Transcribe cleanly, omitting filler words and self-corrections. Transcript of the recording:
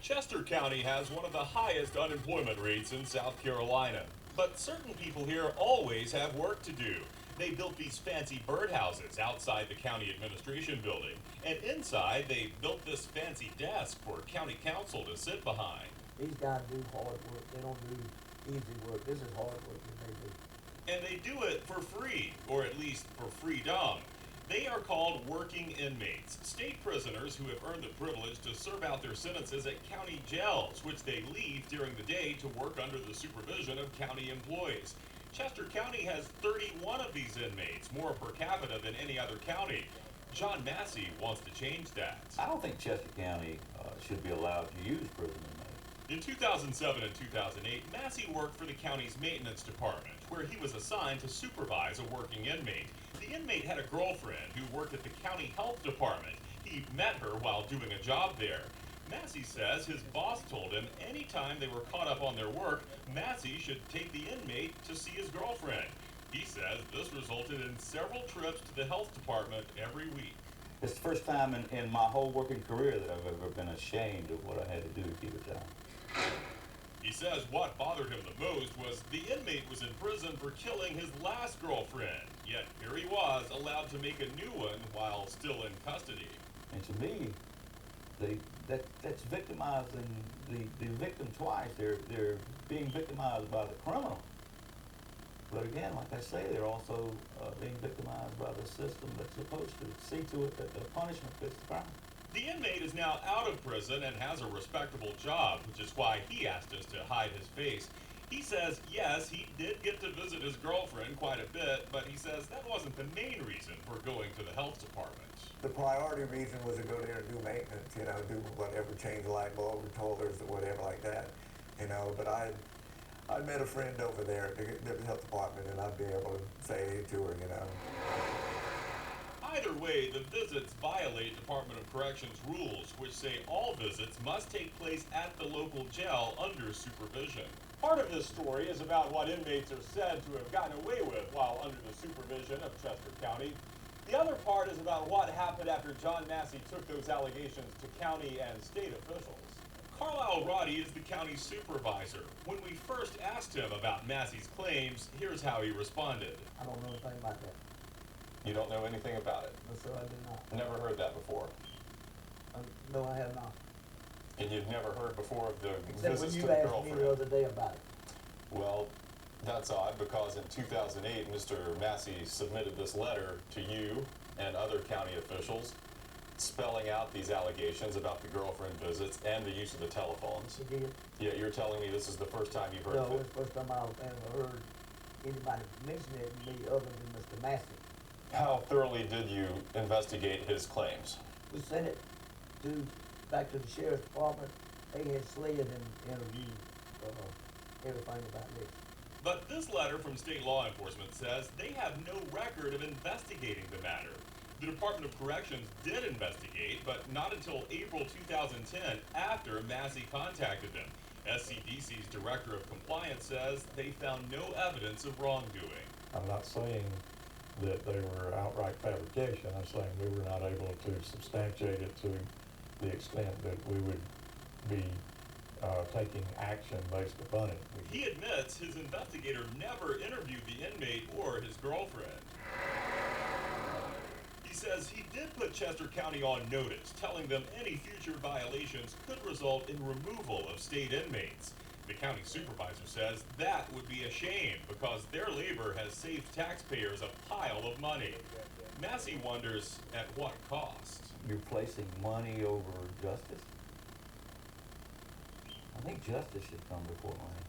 Chester County has one of the highest unemployment rates in South Carolina. But certain people here always have work to do. They built these fancy birdhouses outside the county administration building. And inside, they built this fancy desk for county council to sit behind. These guys do hard work. They don't do easy work. This is hard work that they do. And they do it for free, or at least for freedom. They are called working inmates, state prisoners who have earned the privilege to serve out their sentences at county jails, which they leave during the day to work under the supervision of county employees. Chester County has 31 of these inmates, more per capita than any other county. John Massey wants to change that. I don't think Chester County should be allowed to use prison inmates. In 2007 and 2008, Massey worked for the county's maintenance department, where he was assigned to supervise a working inmate. The inmate had a girlfriend who worked at the county health department. He met her while doing a job there. Massey says his boss told him anytime they were caught up on their work, Massey should take the inmate to see his girlfriend. He says this resulted in several trips to the health department every week. It's the first time in my whole working career that I've ever been ashamed of what I had to do to keep a job. He says what bothered him the most was the inmate was in prison for killing his last girlfriend. Yet here he was allowed to make a new one while still in custody. And to me, that's victimizing the victim twice. They're being victimized by the criminal. But again, like I say, they're also being victimized by the system that's supposed to see to it that the punishment fits the crime. The inmate is now out of prison and has a respectable job, which is why he asked us to hide his face. He says, yes, he did get to visit his girlfriend quite a bit, but he says that wasn't the main reason for going to the health department. The priority reason was to go there and do maintenance, do whatever, change the light bulb, toilers, or whatever like that, but I met a friend over there at the health department, and I'd be able to say to her, Either way, the visits violate Department of Corrections rules, which say all visits must take place at the local jail under supervision. Part of this story is about what inmates are said to have gotten away with while under the supervision of Chester County. The other part is about what happened after John Massey took those allegations to county and state officials. Carlisle Roddy is the county supervisor. When we first asked him about Massey's claims, here's how he responded. I don't know anything about that. You don't know anything about it? No, sir, I do not. Never heard that before? No, I have not. And you've never heard before of the Except when visits you to the asked me girlfriend? the other day about it. Well, that's odd because in 2008, Mr. Massey submitted this letter to you and other county officials spelling out these allegations about the girlfriend visits and the use of the telephones. He did. Yeah, you're telling me this is the first time you've heard No, of it's it? the first time I've ever heard anybody mention it to me other than Mr. Massey. How thoroughly did you investigate his claims? We sent it back to the sheriff's department. They had slid and interviewed everything about this. But this letter from state law enforcement says they have no record of investigating the matter. The Department of Corrections did investigate, but not until April 2010, after Massey contacted them. SCDC's Director of Compliance says they found no evidence of wrongdoing. I'm not saying that they were outright fabrication. I'm saying we were not able to substantiate it to the extent that we would be taking action based upon it. He admits his investigator never interviewed the inmate or his girlfriend. He says he did put Chester County on notice, telling them any future violations could result in removal of state inmates. The county supervisor says that would be a shame because their labor has saved taxpayers a pile of money. Massey wonders at what cost. You're placing money over justice? I think justice should come before money.